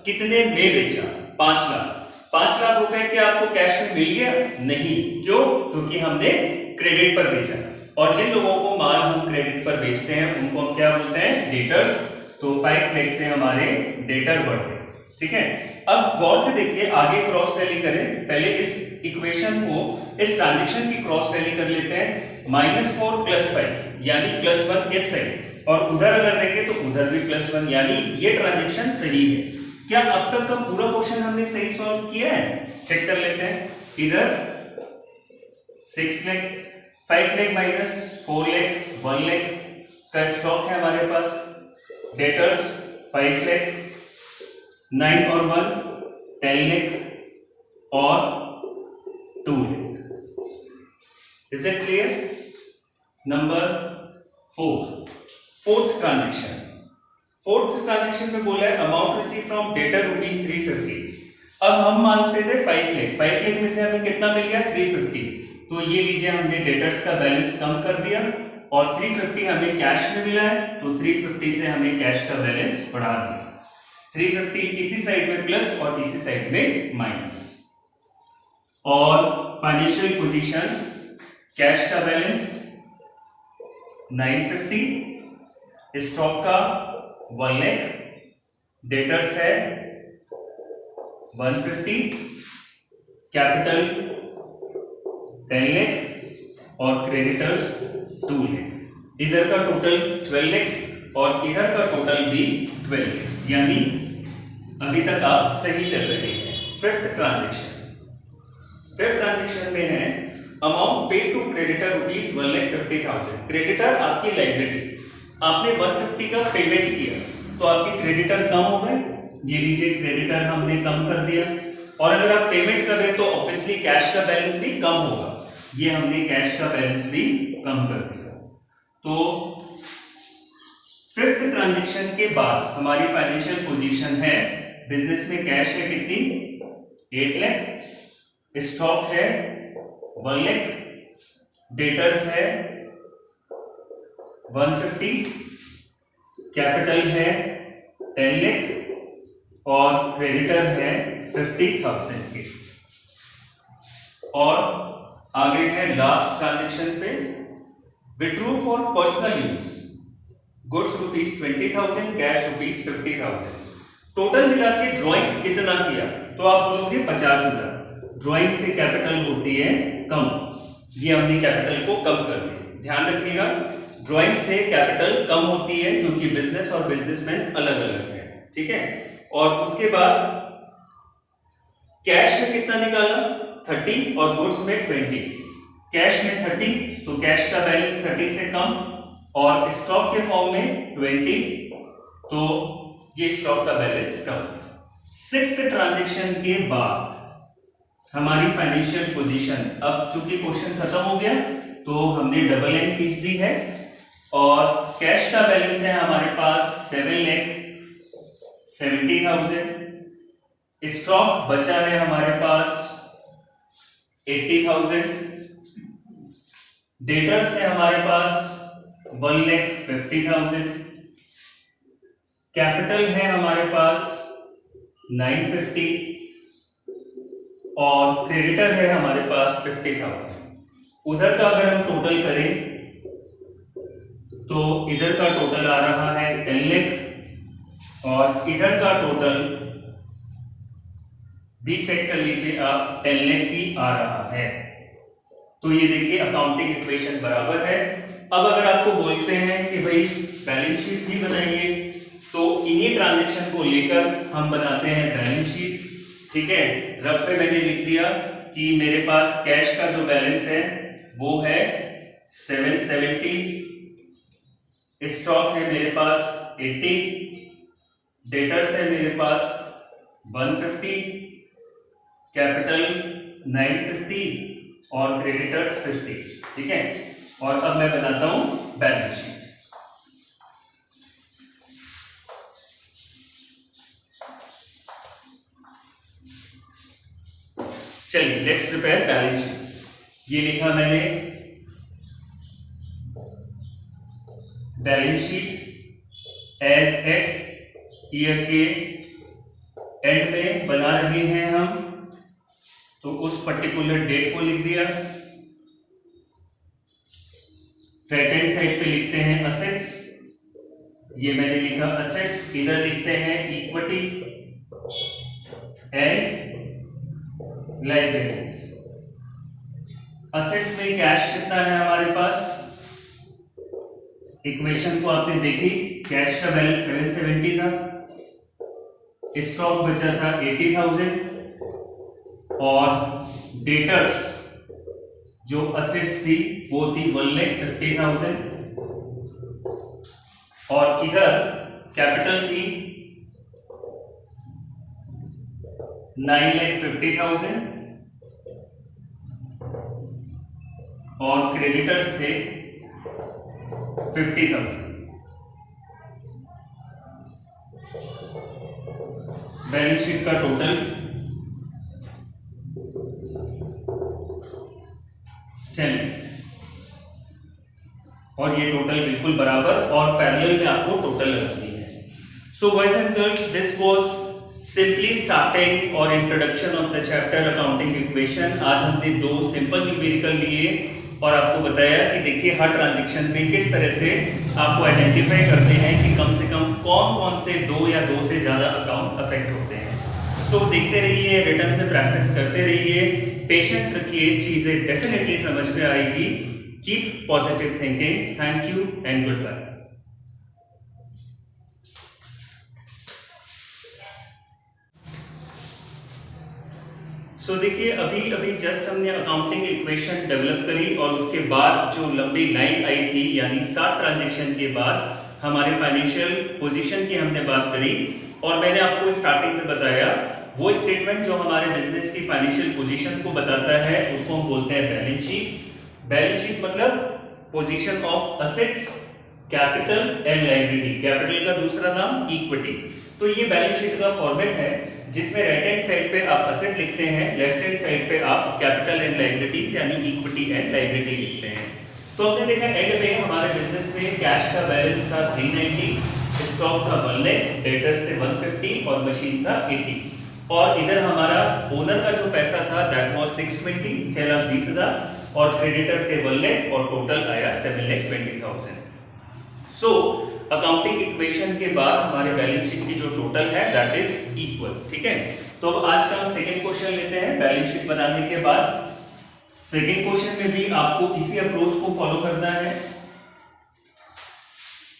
कितने में बेचा, 5 लाख। 5 लाख रुपए क्या आपको कैश में मिल गया? नहीं। क्यों? क्योंकि हमने क्रेडिट पर बेचा। और जिन लोगों को माल हम क्रेडिट पर बेचते हैं उनको हम क्या बोलते हैं? डेटर्स। तो 5 लाख से हमारे डेटर बढ़ गए। ठीक है, अब गौर से देखिए, आगे क्रॉस टैली करें। पहले इस इक्वेशन को, इस ट्रांजैक्शन की क्रॉस टैली कर लेते हैं। -4 + 5 यानी +1 इस साइड, और उधर अगर देखें तो उधर भी +1 यानी ये ट्रांजैक्शन सही है। क्या अब तक का पूरा क्वेश्चन हमने सही सॉल्व किया है? चेक कर लेते हैं। इधर 6 लाख, 5 लाख माइनस 4 लाख, 1 लाख का स्टॉक है हमारे पास। डेटर्स 5 लाख, 9 और 1 10 लाख और 2 lakh. Is it clear? Number 4, fourth transaction. Fourth transaction में बोला है अमाउंट रिसीव फ्रॉम डेटर ₹350। अब हम मानते थे 5 लाख, 5 लाख में से हमें कितना मिल गया? 350। तो ये लीजिए, हमने डेटर्स का बैलेंस कम कर दिया और 350 हमें कैश में मिला है, तो 350 से हमें कैश का बैलेंस बढ़ा दिया। 350 इसी साइड में प्लस और इसी साइड में माइनस। और फाइनेंशियल पोजीशन, कैश का बैलेंस 950, स्टॉक का 1 लाख, डेटर्स है 150, कैपिटल 10 लाख और क्रेडिटर्स 2 लाख। इधर का टोटल 12 लाख और इधर का टोटल भी 12 लाख, यानी अभी तक आप सही चल रहे हैं। फिफ्थ ट्रांजैक्शन में है amount paid to creditor ₹1,50,000। Creditor आपकी लायबिलिटी, आपने 150 का पेमेंट किया तो आपके क्रेडिटर कम हो गए। ये लीजिए, क्रेडिटर हमने कम कर दिया। और अगर आप पेमेंट कर रहे हैं तो ऑब्वियसली कैश का बैलेंस भी कम होगा। ये हमने कैश का बैलेंस भी कम कर दिया। तो फिफ्थ ट्रांजैक्शन के बाद हमारी फाइनेंशियल पोजीशन है, बिजनेस में कैश है कितनी? 8 लाख, स्टॉक है 1 लाख, डेटर्स है 150, कैपिटल है 10 लाख और क्रेडिटर है 50,000 के। और आगे है लास्ट ट्रांजैक्शन पे, withdrew for personal use goods ₹20,000, cash ₹50,000। Total मिला के ड्रॉइंग्स कितना किया? तो आप बोलोगे 50,000। ड्रॉइंग से कैपिटल होती है कम, ये हमने कैपिटल को कम कर दिया। ध्यान रखिएगा, ड्रॉइंग से कैपिटल कम होती है क्योंकि बिजनेस और बिजनेसमैन अलग अलग है। ठीक है, और उसके बाद कैश में कितना निकाला? 30 और गुड्स में 20। कैश में 30 तो कैश का बैलेंस 30 से कम, और स्टॉक के फॉर्म में 20 तो ये स्टॉक का बैलेंस कम। सिक्स्थ ट्रांजैक्शन के बाद हमारी फाइनेंशियल पोजीशन, अब चूंकि क्वेश्चन खत्म हो गया तो हमने डबल लाइन खींच दी है। और कैश का बैलेंस है हमारे पास 7,70,000, स्टॉक बचा है हमारे पास 80,000, डेटर्स है हमारे पास 1,50,000, कैपिटल है हमारे पास 950 और क्रेडिटर है हमारे पास 50,000। उधर का अगर हम टोटल करें तो इधर का टोटल आ रहा है 10 लाख और इधर का टोटल भी चेक कर लीजिए आप, 10 लाख ही आ रहा है। तो ये देखिए अकाउंटिंग इक्वेशन बराबर है। अब अगर आपको बोलते हैं कि भाई बैलेंस शीट भी बनाइए, तो इन्हीं ट्रांजैक्शन को लेकर हम बनाते हैं बैलेंस शीट। ठीक है, रफ पे मैंने लिख दिया कि मेरे पास कैश का जो बैलेंस है वो है 770, स्टॉक है मेरे पास 80, डेटर्स है मेरे पास 150, कैपिटल 950 और क्रेडिटर्स 50। ठीक है, और अब मैं बनाता हूं balance sheet. Prepare balance sheet. ये लिखा मैंने, balance sheet as at year के एंड में बना रहे हैं हम, तो उस पर्टिकुलर डेट को लिख दिया। राइट हैंड साइड पे लिखते हैं असेट्स, ये मैंने लिखा असेट्स। इधर लिखते हैं इक्विटी एंड लायबिलिटीज। असेट्स में कैश कितना है हमारे पास, इक्वेशन को आपने देखी, कैश का बैलेंस 770 था, स्टॉक बचा था 80,000 और डेटर्स जो असेट्स थी वो थी 1,50,000 और इधर कैपिटल थी 9,50,000 और क्रेडिटर्स थे 50,000। बैलेंस शीट का टोटल चलिए, और ये टोटल बिल्कुल बराबर और पैरेलल में आपको टोटल लगानी है। So boys and girls, this was simply starting और introduction of the chapter accounting equation. आज हमने दो सिंपल न्यूमेरिकल लिए और आपको बताया कि देखिए हर ट्रांजैक्शन में किस तरह से आपको आइडेंटिफाई करते हैं कि कम से कम कौन कौन से दो या दो से ज्यादा अकाउंट अफेक्ट होते हैं। सो देखते रहिए, रिटर्न में प्रैक्टिस करते रहिए, पेशेंस रखिए, चीजें डेफिनेटली समझ में आएगी। Keep positive thinking. Thank you and good bye. So देखिए अभी जस्ट हमने अकाउंटिंग इक्वेशन डेवलप करी और उसके बाद जो लंबी लाइन आई थी, यानी 7 ट्रांजैक्शन के बाद हमारे फाइनेंशियल पोजीशन की हमने बात करी और मैंने आपको स्टार्टिंग में बताया वो स्टेटमेंट जो हमारे बिजनेस की फाइनेंशियल पोजीशन को बताता है उसको हम बोलते हैं बैलेंस शीट। बैलेंस शीट मतलब position of assets, capital and liability. Capital का दूसरा नाम इक्विटी। तो ये बैलेंस शीट का फॉर्मेट है जिसमें राइट हैंड साइड पे आप असेट लिखते हैं, लेफ्ट हैंड साइड पे आप कैपिटल एंड लायबिलिटीज यानी इक्विटी एंड लायबिलिटी लिखते हैं। तो हमने देखा एंड में हमारे बिजनेस में कैश का बैलेंस था 390, स्टॉक था 1 लाख, डेटर्स थे 150 और मशीन था 80। और इधर हमारा ओनर का जो पैसा था दैट वाज 620, 6,20,000 और क्रेडिटर थे 1 लाख और टोटल आया 7,20,000। सो अकाउंटिंग इक्वेशन के बाद हमारे बैलेंस शीट की जो टोटल है दैट इज इक्वल। ठीक है, तो अब आज का हम सेकंड क्वेश्चन लेते हैं। बैलेंस शीट बनाने के बाद सेकंड क्वेश्चन में भी आपको इसी अप्रोच को फॉलो करना है।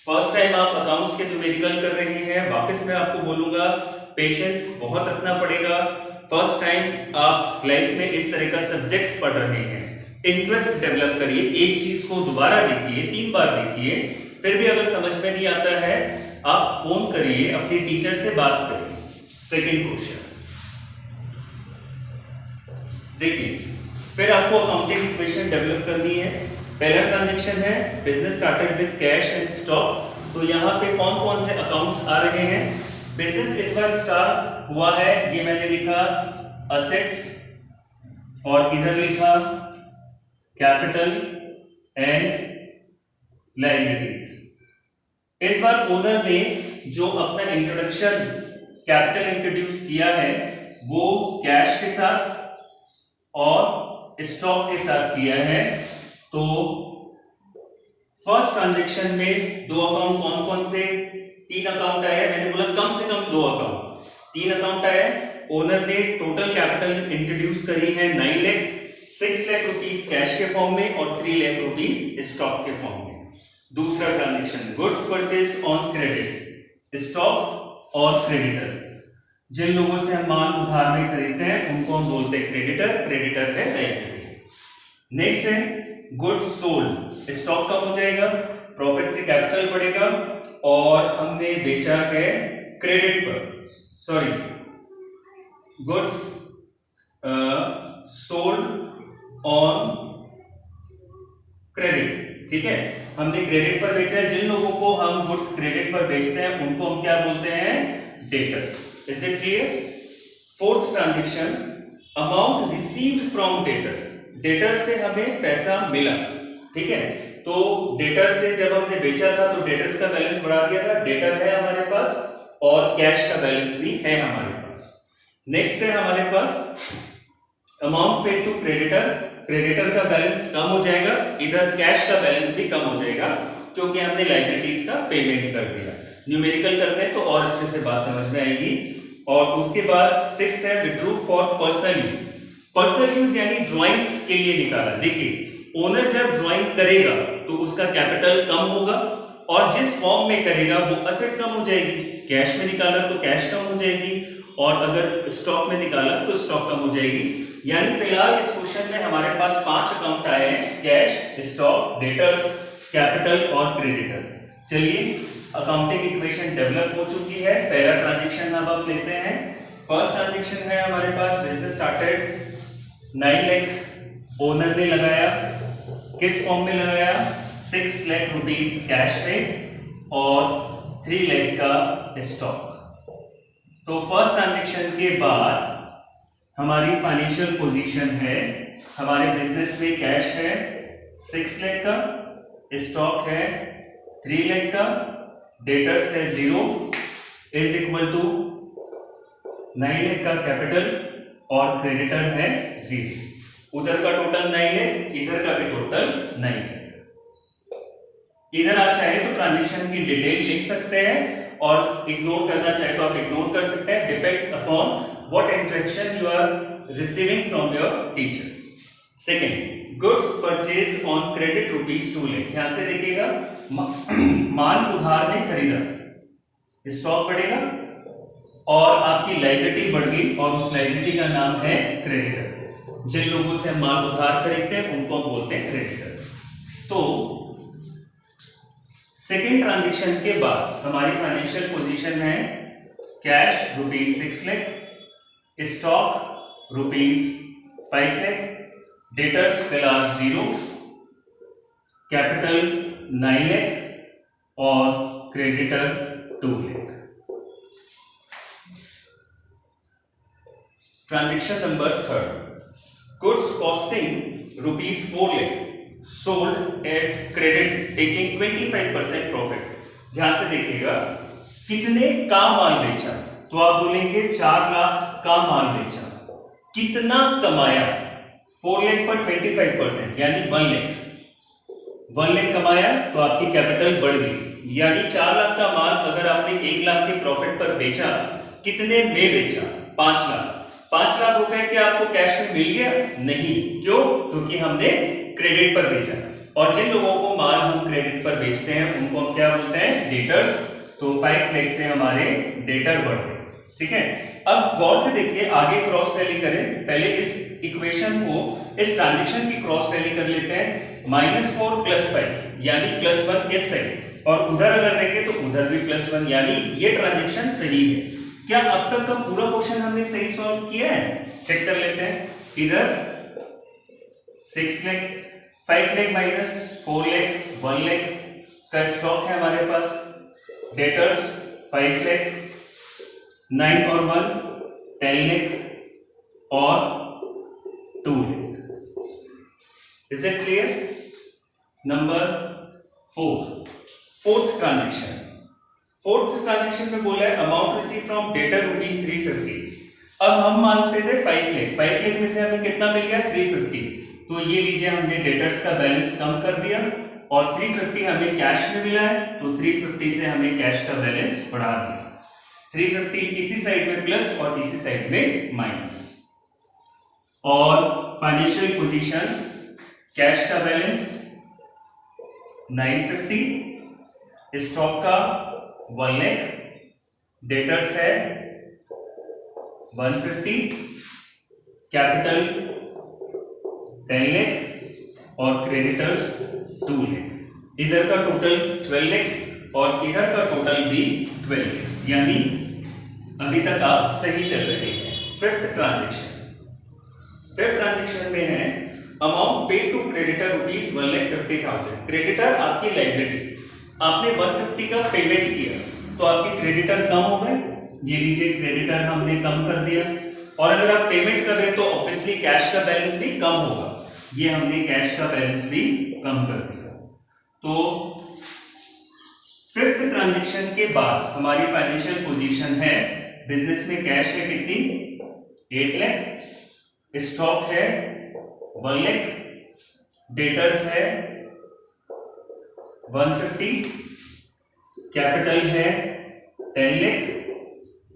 फर्स्ट टाइम आप अकाउंट्स के न्यूमेरिकल कर रहे हैं, वापस मैं आपको बोलूंगा पेशेंस बहुत रखना पड़ेगा। फर्स्ट टाइम आप लाइफ में इस तरह का सब्जेक्ट पढ़ रहे हैं, इंटरेस्ट डेवलप करिए, एक चीज को दोबारा देखिए, 3 बार देखिए, फिर भी अगर समझ में नहीं आता है आप फोन करिए, अपनी टीचर से बात करिए। सेकंड क्वेश्चन देखिए, फिर आपको अकाउंटिंग इक्वेशन डेवलप करनी है। पहला ट्रांजैक्शन है business started with cash and stock. तो यहाँ पे कौन कौन से अकाउंट्स आ रहे हैं। बिजनेस इस बार स्टार्ट हुआ है, ये मैंने लिखा असेट्स और इधर लिखा कैपिटल एंड लायबिलिटीज। इस बार ओनर ने जो अपना इंट्रोडक्शन कैपिटल इंट्रोड्यूस किया है वो कैश के साथ और स्टॉक के साथ किया है। तो फर्स्ट ट्रांजैक्शन में दो अकाउंट कौन कौन से, 3 अकाउंट आए, मैंने बोला कम से कम 2 अकाउंट, 3 अकाउंट आए। ओनर ने टोटल कैपिटल इंट्रोड्यूस करी है 9 लाख, 6 लाख रुपीस कैश के फॉर्म में और 3 लाख रुपीस स्टॉक के फॉर्म में। दूसरा transaction goods purchased on credit, stock और क्रेडिटर। जिन लोगों से हम माल उधार में खरीदते हैं उनको हम बोलते हैं क्रेडिटर, क्रेडिटर है लायबिलिटी। नेक्स्ट है गुड्स सोल्ड, स्टॉक कम हो जाएगा, प्रॉफिट से कैपिटल बढ़ेगा और हमने बेचा है क्रेडिट पर, sorry goods sold on credit. ठीक है, हमने क्रेडिट पर बेचा है। जिन लोगों को हम गुड्स क्रेडिट पर बेचते हैं उनको हम क्या बोलते हैं, debtors. Is it clear. Fourth transaction amount received from debtor, debtor से हमें पैसा मिला, ठीक है। तो डेटर से जब हमने बेचा था तो डेटर्स का बैलेंस बढ़ा दिया था, डेटर है हमारे पास और कैश का बैलेंस भी है हमारे पास। नेक्स्ट है हमारे पास amount paid to creditor, creditor का बैलेंस कम हो जाएगा, इधर कैश का बैलेंस भी कम हो जाएगा क्योंकि हमने लायबिलिटीज का पेमेंट कर दिया। न्यूमेरिकल करते हैं तो और अच्छे से बात समझ में आएगी। और उसके बाद सिक्स्थ है withdrew for personal use, personal use यानी ड्राइंग्स के लिए निकाला। देखिए ओनर जब ड्राइंग करेगा तो उसका कैपिटल कम होगा और जिस फॉर्म में करेगा वो असेट कम हो जाएगी, कैश में निकाला तो कैश कम हो जाएगी और अगर स्टॉक में निकाला तो स्टॉक कम हो जाएगी। यानी फिलहाल इस क्वेश्चन में हमारे पास 5 अकाउंट आए हैं, कैश, स्टॉक, डेटर्स, कैपिटल और क्रेडिटर। चलिए अकाउंटिंग इक्वेशन डेवलप हो चुकी है। पहला ट्रांजैक्शन अब हम लेते हैं। फर्स्ट ट्रांजैक्शन है हमारे पास बिजनेस स्टार्टेड 9 लाख ओनर ने लगाया, किस फॉर्म में लगाया 6 लाख रुपीस कैश में और 3 लाख का स्टॉक। तो फर्स्ट ट्रांजैक्शन के बाद हमारी फाइनेंशियल पोजीशन है, हमारे बिजनेस में कैश है 6 लाख का, स्टॉक है 3 लाख का, डेटर्स है 0 इज इक्वल टू 9 लाख का कैपिटल और क्रेडिटर है 0। उधर का टोटल 9 लाख, इधर का भी टोटल 9 लाख। इधर आप चाहे तो ट्रांजैक्शन की डिटेल लिख सकते हैं और इग्नोर करना चाहे तो आप इग्नोर कर सकते हैं, depends upon what instruction you are receiving from your teacher. Second goods purchased on credit rupees 2 lakh, ध्यान से देखिएगा माल उधार में खरीदा, स्टॉक बढ़ेगा और आपकी लायबिलिटी बढ़ गई और उस लायबिलिटी का नाम है क्रेडिटर। जिन लोगों से हम माल उधार खरीदते हैं उनको हम बोलते हैं क्रेडिटर। तो सेकेंड ट्रांजैक्शन के बाद हमारी फाइनेंशियल पोजीशन है cash rupees 6 lakh, stock rupees 5 lakh, debtors फिलहाल 0, कैपिटल 9 लाख और creditor 2 lakh. Transaction number third, goods costing rupees 4 lakh sold at credit taking 25% profit. ध्यान से देखिएगा कितने का माल बेचा, तो आप बोलेंगे 4 लाख का माल बेचा, कितना कमाया 4 लाख पर 25% यानी 1 लाख, 1 लाख कमाया तो आपकी कैपिटल बढ़ गई। यानी 4 लाख का माल अगर आपने 1 लाख के प्रॉफिट पर बेचा, कितने में बेचा 5 लाख, 5 लाख रुपए क्या आपको कैश में मिल गया? नहीं, क्यों? क्योंकि हमने क्रेडिट पर बेचा। और जिन लोगों को माल हम क्रेडिट पर बेचते हैं उनको हम क्या बोलते हैं? डेटर्स। तो 5 लाख से हमारे डेटर बढ़ गए, ठीक है। अब गौर से देखिए, आगे क्रॉस टैली करें। पहले इस इक्वेशन को, इस ट्रांजैक्शन की क्रॉस टैली कर लेते हैं। -4 + 5 यानी +1 इस साइड, और उधर अगर देखें तो उधर भी +1 यानी ये ट्रांजैक्शन सही है। क्या अब तक का पूरा क्वेश्चन हमने सही सॉल्व किया है? चेक कर लेते हैं। इधर 6 लाख, 5 लाख माइनस 4 लाख, 1 लाख का स्टॉक है हमारे पास, डेटर्स 5 लाख, 9 और 1 10 लाख और 2 lakh. Is it clear? Number 4, fourth transaction. Fourth transaction में बोला है amount receive from debtor rupees 350। अब हम मानते थे 5 लाख, 5 लाख में से हमें कितना मिल गया? 350। तो ये लीजिए, हमने डेटर्स का बैलेंस कम कर दिया और 350 हमें कैश में मिला है, तो 350 से हमें कैश का बैलेंस बढ़ा दिया। 350 इसी साइड में प्लस और इसी साइड में माइनस। और फाइनेंशियल पोजीशन, कैश का बैलेंस 950, स्टॉक का 1 लाख, डेटर्स है 150, कैपिटल 10 लाख और क्रेडिटर्स 2 लाख। इधर का टोटल 12 लाख और इधर का टोटल भी 12 लाख, यानी अभी तक आप सही चल रहे हैं। फिफ्थ ट्रांजैक्शन में है amount paid to creditor rupees 1,50,000। Creditor आपकी लायबिलिटी, आपने 150 का पेमेंट किया तो आपके क्रेडिटर कम हो गए। ये लीजिए, क्रेडिटर हमने कम कर दिया और अगर आप पेमेंट कर रहे हैं तो ऑब्वियसली कैश का बैलेंस भी कम होगा। ये हमने कैश का बैलेंस भी कम कर दिया। तो फिफ्थ ट्रांजैक्शन के बाद हमारी फाइनेंशियल पोजीशन है, बिजनेस में कैश है कितनी 8 लाख, स्टॉक है 1 लाख, डेटर्स है 150, कैपिटल है 10 लाख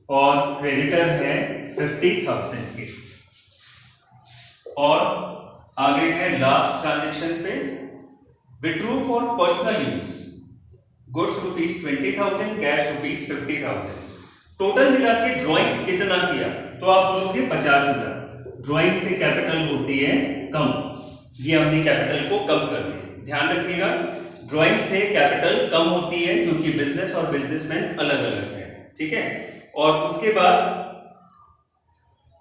और क्रेडिटर है 50,000 के। और आगे है लास्ट ट्रांजैक्शन पे, withdrew for personal use goods ₹20,000, cash ₹50,000। Total मिला के ड्रॉइंग्स कितना किया तो आप बोलोगे 50,000। ड्रॉइंग से कैपिटल होती है कम, ये हमने कैपिटल को कम कर दिया। ध्यान रखिएगा ड्रॉइंग से कैपिटल कम होती है क्योंकि बिजनेस और बिजनेसमैन अलग अलग है, ठीक है। और उसके बाद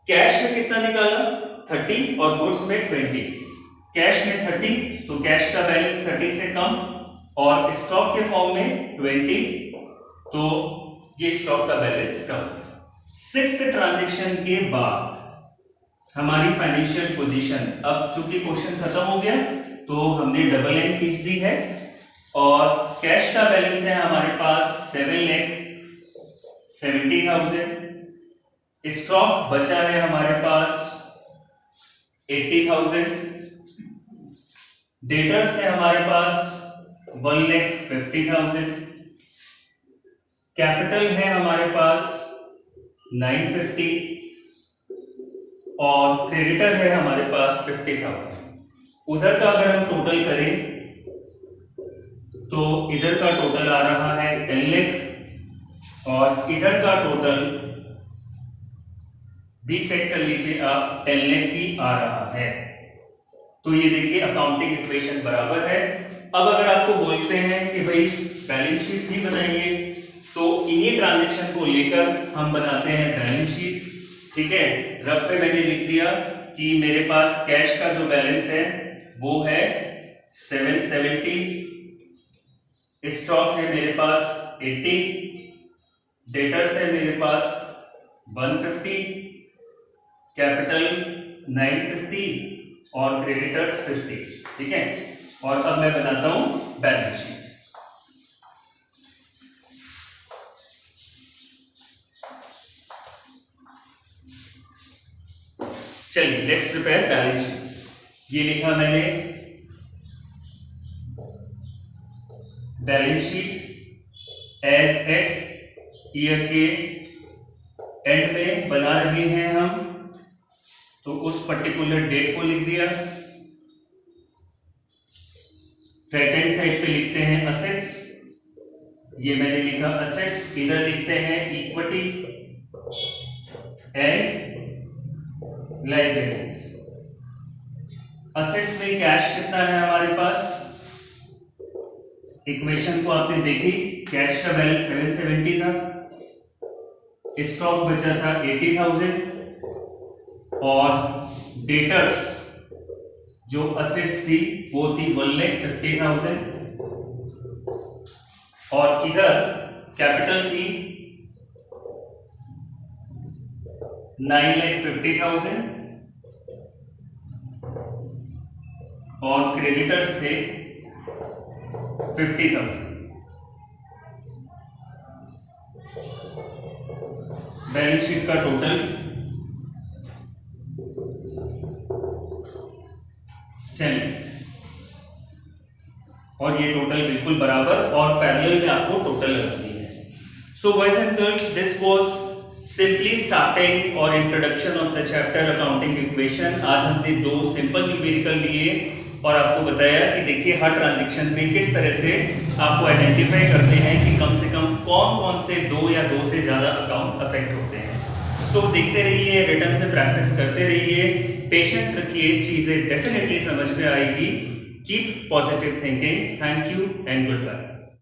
कैश में कितना निकाला 30 और गुड्स में 20। कैश में 30 तो कैश का बैलेंस 30 से कम और स्टॉक के फॉर्म में 20 तो ये स्टॉक का बैलेंस कम। सिक्स्थ ट्रांजैक्शन के बाद हमारी फाइनेंशियल पोजीशन, अब चूंकि क्वेश्चन खत्म हो गया तो हमने डबल लाइन खींच दी है और कैश का बैलेंस है हमारे पास 7,70,000, स्टॉक बचा है हमारे पास 80,000, डेटर्स है हमारे पास 1,50,000, कैपिटल है हमारे पास 950 और क्रेडिटर है हमारे पास 50,000। उधर का अगर हम टोटल करें तो इधर का टोटल आ रहा है 10 लाख और इधर का टोटल भी चेक कर लीजिए आप 10 लाख ही आ रहा है। तो ये देखिए अकाउंटिंग इक्वेशन बराबर है। अब अगर आपको बोलते हैं कि भाई बैलेंस शीट भी बनाइए तो इन्हीं ट्रांजैक्शन को लेकर हम बनाते हैं बैलेंस शीट, ठीक है। रफ पे मैंने लिख दिया कि मेरे पास कैश का जो बैलेंस है वो है 770, स्टॉक है मेरे पास 80, डेटर्स है मेरे पास 150, कैपिटल 950 और क्रेडिटर्स 50, ठीक है। और अब मैं बनाता हूं बैलेंस शीट। चलिए लेट्स प्रिपेयर बैलेंस शीट। ये लिखा मैंने balance sheet as at year के एंड में बना रहे हैं हम, तो उस पर्टिकुलर डेट को लिख दिया। राइट हैंड साइड पे लिखते हैं असेट्स, ये मैंने लिखा असेट्स। इधर लिखते हैं इक्विटी एंड लायबिलिटीज। असेट्स में कैश कितना है हमारे पास, इक्वेशन को आपने देखी, कैश का बैलेंस 770 था, स्टॉक बचा था 80,000 और डेटर्स जो असेट्स थी वो थी 1,50,000 और इधर कैपिटल थी 9,50,000 और क्रेडिटर्स थे 50,000। बैलेंस शीट का टोटल चलिए, और ये टोटल बिल्कुल बराबर और पैरेलल में आपको टोटल लगानी है। So boys and girls, this was simply starting और introduction of the chapter accounting equation. आज हमने दो सिंपल न्यूमेरिकल लिए और आपको बताया कि देखिए हर ट्रांजैक्शन में किस तरह से आपको आइडेंटिफाई करते हैं कि कम से कम कौन कौन से दो या दो से ज्यादा अकाउंट अफेक्ट होते हैं। सो देखते रहिए, रिटर्न में प्रैक्टिस करते रहिए, पेशेंस रखिए, चीजें डेफिनेटली समझ में आएगी। Keep positive thinking. Thank you and good bye.